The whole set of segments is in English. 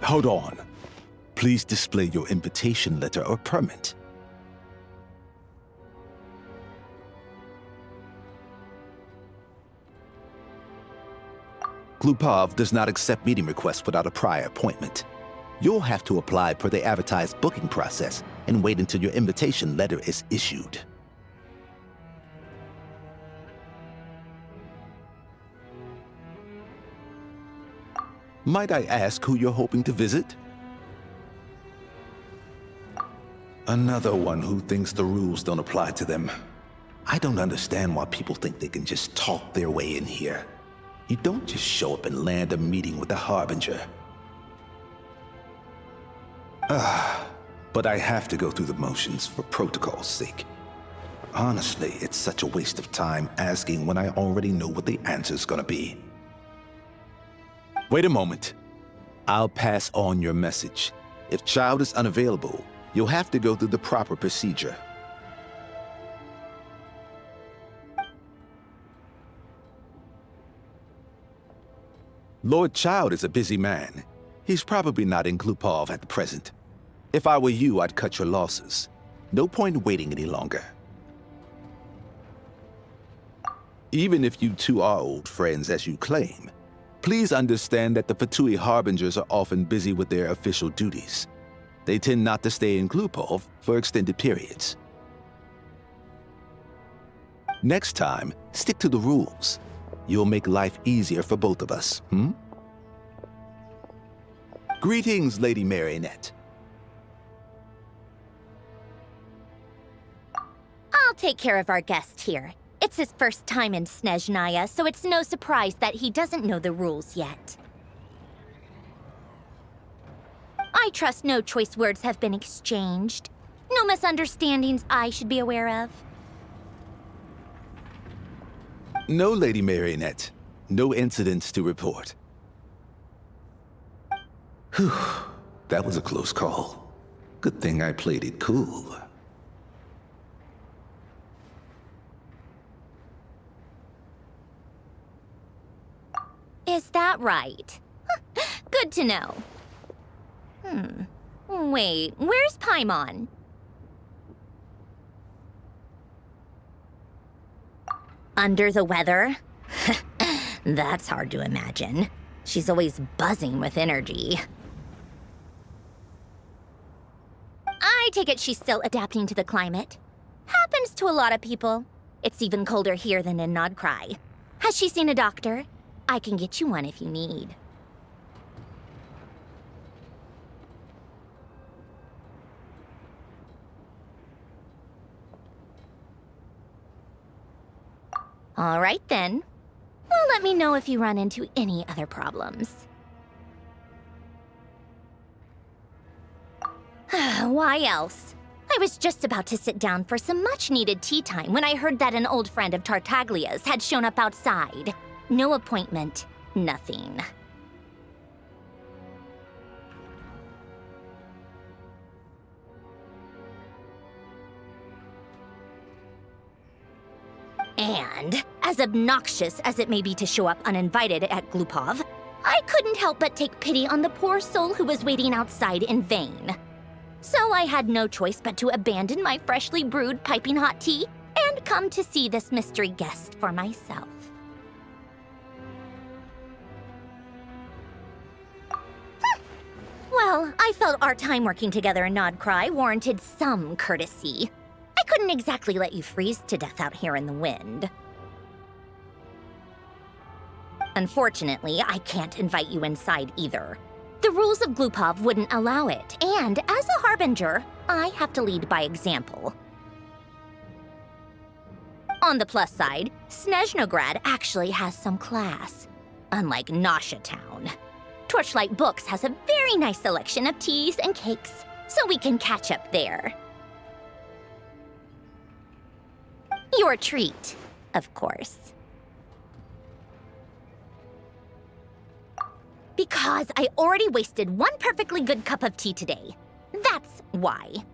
Hold on. Please display your invitation letter or permit. Glupov does not accept meeting requests without a prior appointment. You'll have to apply per the advertised booking process and wait until your invitation letter is issued. Might I ask who you're hoping to visit? Another one who thinks the rules don't apply to them. I don't understand why people think they can just talk their way in here. You don't just show up and land a meeting with the Harbinger. But I have to go through the motions for protocol's sake. Honestly, it's such a waste of time asking when I already know what the answer's gonna be. Wait a moment. I'll pass on your message. If Child is unavailable, you'll have to go through the proper procedure. Lord Child is a busy man. He's probably not in Glupov at the present. If I were you, I'd cut your losses. No point waiting any longer. Even if you two are old friends as you claim, please understand that the Fatui Harbingers are often busy with their official duties. They tend not to stay in Glupov for extended periods. Next time, stick to the rules. You'll make life easier for both of us, Greetings, Lady Marionette. I'll take care of our guest here. It's his first time in Snezhnaya, so it's no surprise that he doesn't know the rules yet. I trust no choice words have been exchanged. No misunderstandings I should be aware of. No, Lady Marionette. No incidents to report. Whew, that was a close call. Good thing I played it cool. Is that right? Good to know. Wait, where's Paimon? Under the weather? That's hard to imagine. She's always buzzing with energy. I take it she's still adapting to the climate. Happens to a lot of people. It's even colder here than in Nod-Krai. Has she seen a doctor? I can get you one if you need. All right, then. Well, let me know if you run into any other problems. Why else? I was just about to sit down for some much-needed tea time when I heard that an old friend of Tartaglia's had shown up outside. No appointment, nothing. And, as obnoxious as it may be to show up uninvited at Glupov, I couldn't help but take pity on the poor soul who was waiting outside in vain. So I had no choice but to abandon my freshly brewed piping hot tea and come to see this mystery guest for myself. Well, I felt our time working together in Nod-Krai warranted some courtesy. I couldn't exactly let you freeze to death out here in the wind. Unfortunately, I can't invite you inside either. The rules of Glupov wouldn't allow it, and as a harbinger, I have to lead by example. On the plus side, Snezhnayan actually has some class, unlike Nasha Town. Torchlight Books has a very nice selection of teas and cakes, so we can catch up there. Your treat, of course. Because I already wasted one perfectly good cup of tea today. That's why.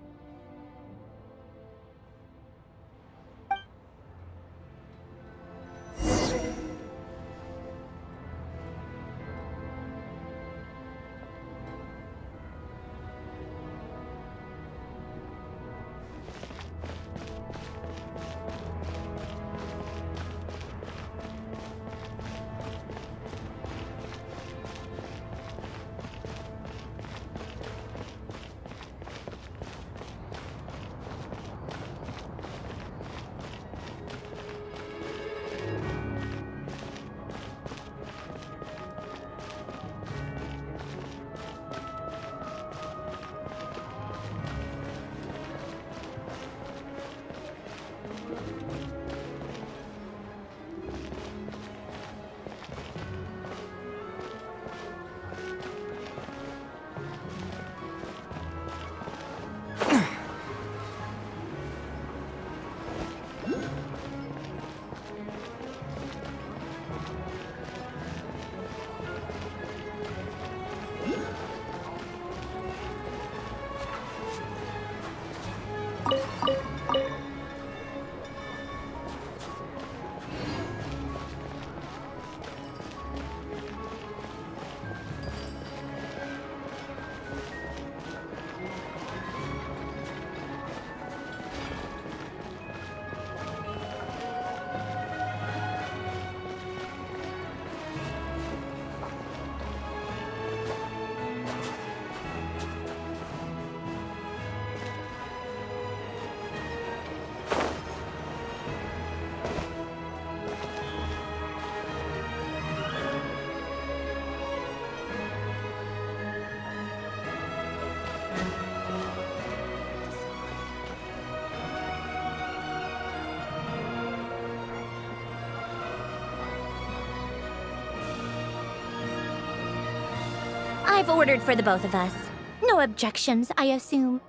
I've ordered for the both of us. No objections, I assume.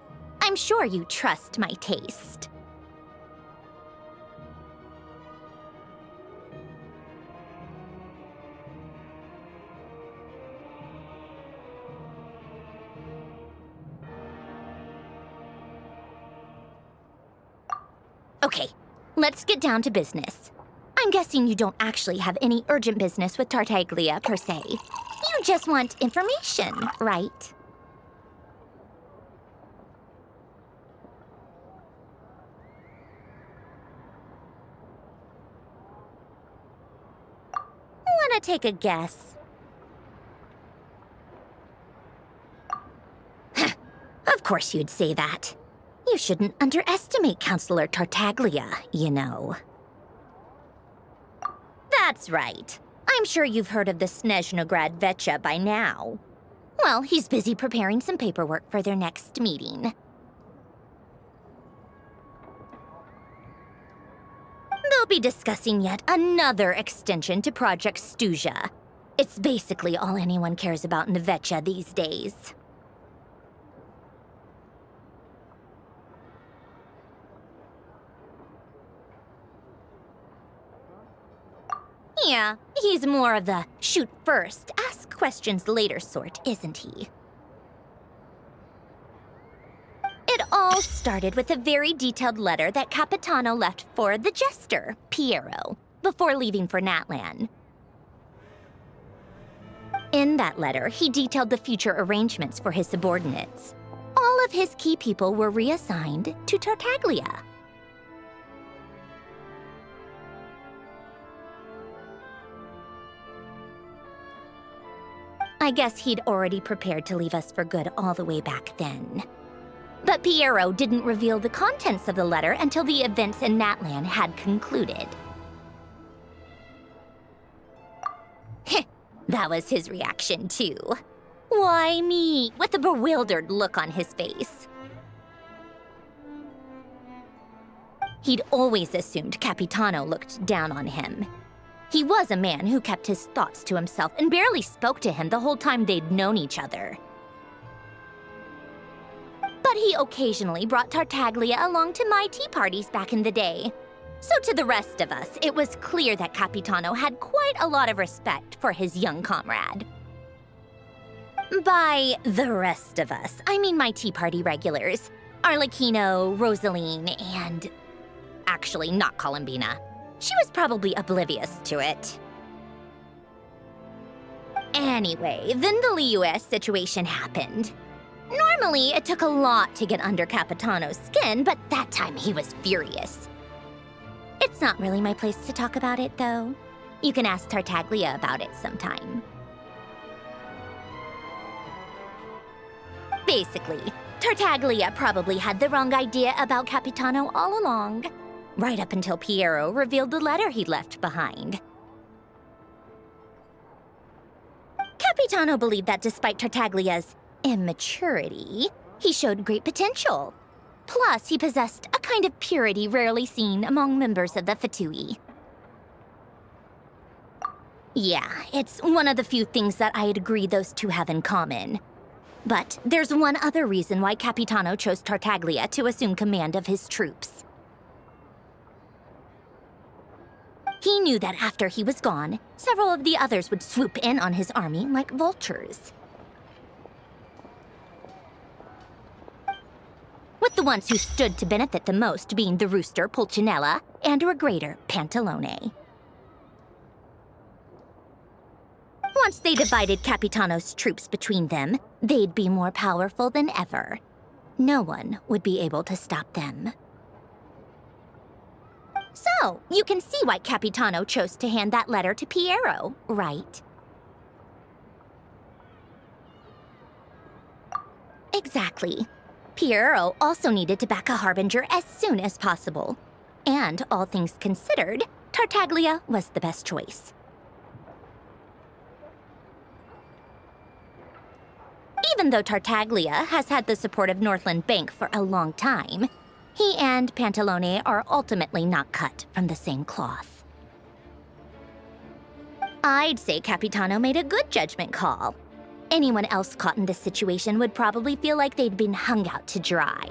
I'm sure you trust my taste. Okay, let's get down to business. I'm guessing you don't actually have any urgent business with Tartaglia, per se. You just want information, right? Wanna take a guess? Of course you'd say that. You shouldn't underestimate Counselor Tartaglia, you know. That's right. I'm sure you've heard of the Snezhnayan Vecha by now. Well, he's busy preparing some paperwork for their next meeting. They'll be discussing yet another extension to Project Stuzha. It's basically all anyone cares about in the Vecha these days. Yeah, he's more of the shoot first, ask questions later sort, isn't he? It all started with a very detailed letter that Capitano left for the jester, Piero, before leaving for Natlan. In that letter, he detailed the future arrangements for his subordinates. All of his key people were reassigned to Tartaglia. I guess he'd already prepared to leave us for good all the way back then. But Piero didn't reveal the contents of the letter until the events in Natlan had concluded. That was his reaction, too. Why me? With a bewildered look on his face. He'd always assumed Capitano looked down on him. He was a man who kept his thoughts to himself and barely spoke to him the whole time they'd known each other. But he occasionally brought Tartaglia along to my tea parties back in the day. So to the rest of us, it was clear that Capitano had quite a lot of respect for his young comrade. By the rest of us, I mean my tea party regulars. Arlecchino, Rosaline, and... actually, not Columbina. She was probably oblivious to it. Anyway, then the Liues situation happened. Normally, it took a lot to get under Capitano's skin, but that time he was furious. It's not really my place to talk about it, though. You can ask Tartaglia about it sometime. Basically, Tartaglia probably had the wrong idea about Capitano all along, right up until Piero revealed the letter he'd left behind. Capitano believed that despite Tartaglia's immaturity, he showed great potential. Plus, he possessed a kind of purity rarely seen among members of the Fatui. Yeah, it's one of the few things that I'd agree those two have in common. But there's one other reason why Capitano chose Tartaglia to assume command of his troops. He knew that after he was gone, several of the others would swoop in on his army like vultures. With the ones who stood to benefit the most being the rooster Pulcinella and regrator Pantalone. Once they divided Capitano's troops between them, they'd be more powerful than ever. No one would be able to stop them. So, you can see why Capitano chose to hand that letter to Piero, right? Exactly. Piero also needed to back a harbinger as soon as possible. And, all things considered, Tartaglia was the best choice. Even though Tartaglia has had the support of Northland Bank for a long time, he and Pantalone are ultimately not cut from the same cloth. I'd say Capitano made a good judgment call. Anyone else caught in this situation would probably feel like they'd been hung out to dry.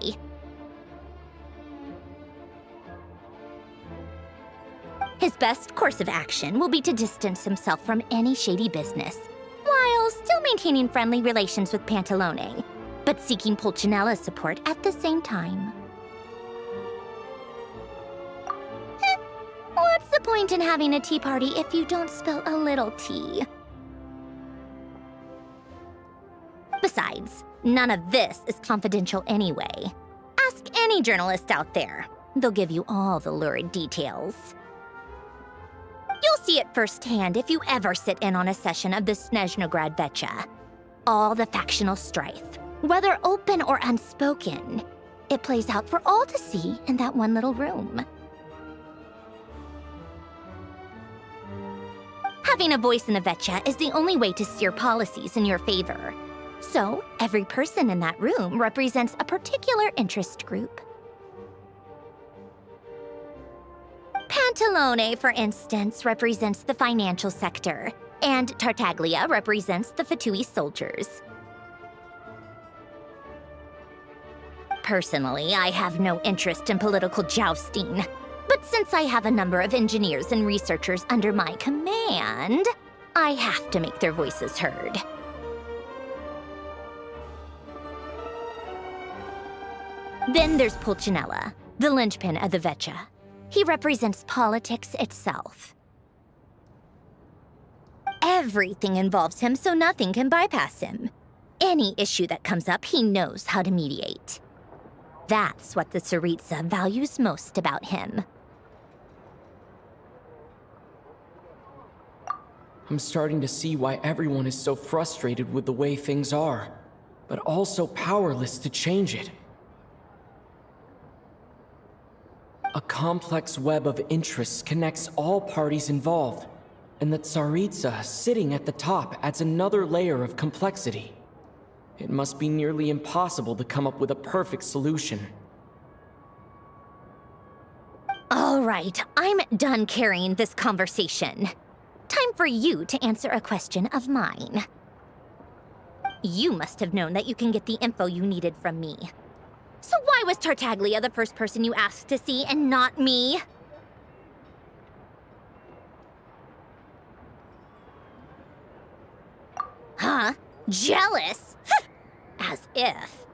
His best course of action will be to distance himself from any shady business, while still maintaining friendly relations with Pantalone, but seeking Pulcinella's support at the same time. What's the point in having a tea party if you don't spill a little tea? Besides, none of this is confidential anyway. Ask any journalist out there. They'll give you all the lurid details. You'll see it firsthand if you ever sit in on a session of the Snezhnayan Vecha. All the factional strife, whether open or unspoken, it plays out for all to see in that one little room. Having a voice in the Vecha is the only way to steer policies in your favor. So, every person in that room represents a particular interest group. Pantalone, for instance, represents the financial sector, and Tartaglia represents the Fatui soldiers. Personally, I have no interest in political jousting, but since I have a number of engineers and researchers under my command, I have to make their voices heard. Then there's Pulcinella, the linchpin of the Vecha. He represents politics itself. Everything involves him, so nothing can bypass him. Any issue that comes up, he knows how to mediate. That's what the Tsaritsa values most about him. I'm starting to see why everyone is so frustrated with the way things are, but also powerless to change it. A complex web of interests connects all parties involved, and the Tsaritsa sitting at the top adds another layer of complexity. It must be nearly impossible to come up with a perfect solution. All right, I'm done carrying this conversation. Time for you to answer a question of mine. You must have known that you can get the info you needed from me. So why was Tartaglia the first person you asked to see and not me? Huh? Jealous? As if.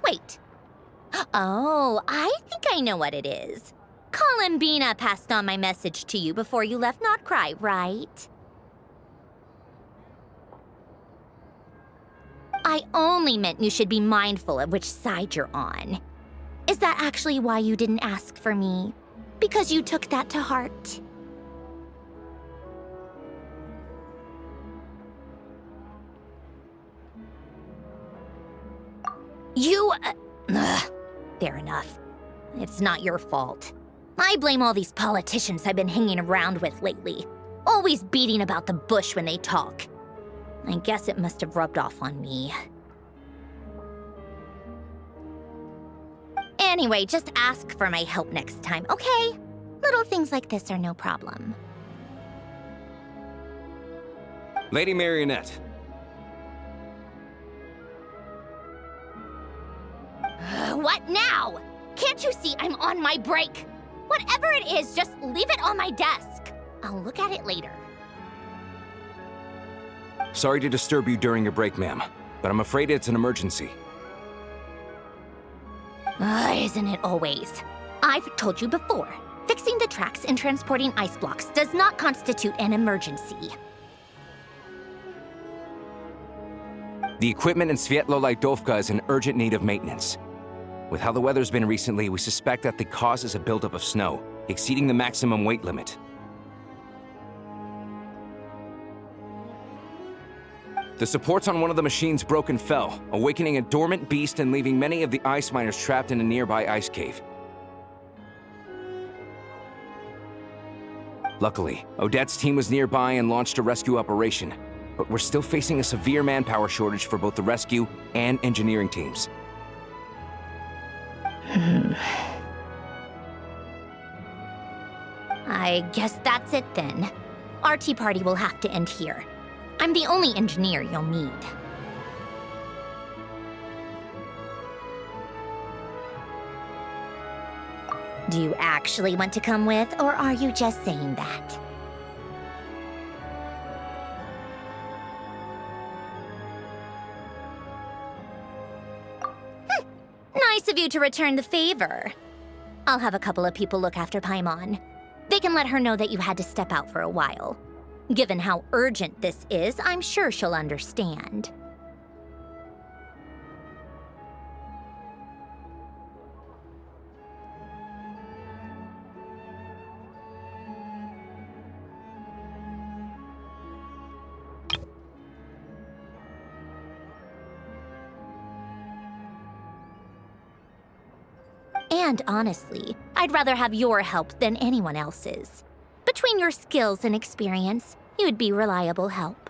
Wait. Oh, I think I know what it is. Columbina passed on my message to you before you left Nod-Krai, right? I only meant you should be mindful of which side you're on. Is that actually why you didn't ask for me? Because you took that to heart? Fair enough. It's not your fault. I blame all these politicians I've been hanging around with lately. Always beating about the bush when they talk. I guess it must have rubbed off on me. Anyway, just ask for my help next time, okay? Little things like this are no problem. Lady Marionette. What now? Can't you see I'm on my break? Whatever it is, just leave it on my desk. I'll look at it later. Sorry to disturb you during your break, ma'am, but I'm afraid it's an emergency. Isn't it always? I've told you before, fixing the tracks and transporting ice blocks does not constitute an emergency. The equipment in Svietlolai-Dovka is in urgent need of maintenance. With how the weather's been recently, we suspect that the cause is a buildup of snow, exceeding the maximum weight limit. The supports on one of the machines broke and fell, awakening a dormant beast and leaving many of the ice miners trapped in a nearby ice cave. Luckily, Odette's team was nearby and launched a rescue operation, but we're still facing a severe manpower shortage for both the rescue and engineering teams. I guess that's it then. Our tea party will have to end here. I'm the only engineer you'll need. Do you actually want to come with, or are you just saying that? Nice of you to return the favor. I'll have a couple of people look after Paimon. They can let her know that you had to step out for a while. Given how urgent this is, I'm sure she'll understand. And honestly, I'd rather have your help than anyone else's. Between your skills and experience, you'd be reliable help.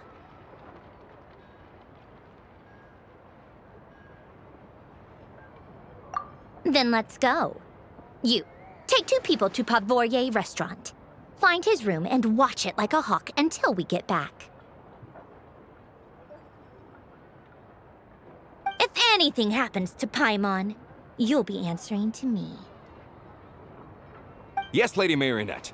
Then let's go. You, take 2 people to Pavorier restaurant. Find his room and watch it like a hawk until we get back. If anything happens to Paimon, you'll be answering to me. Yes, Lady Marionette.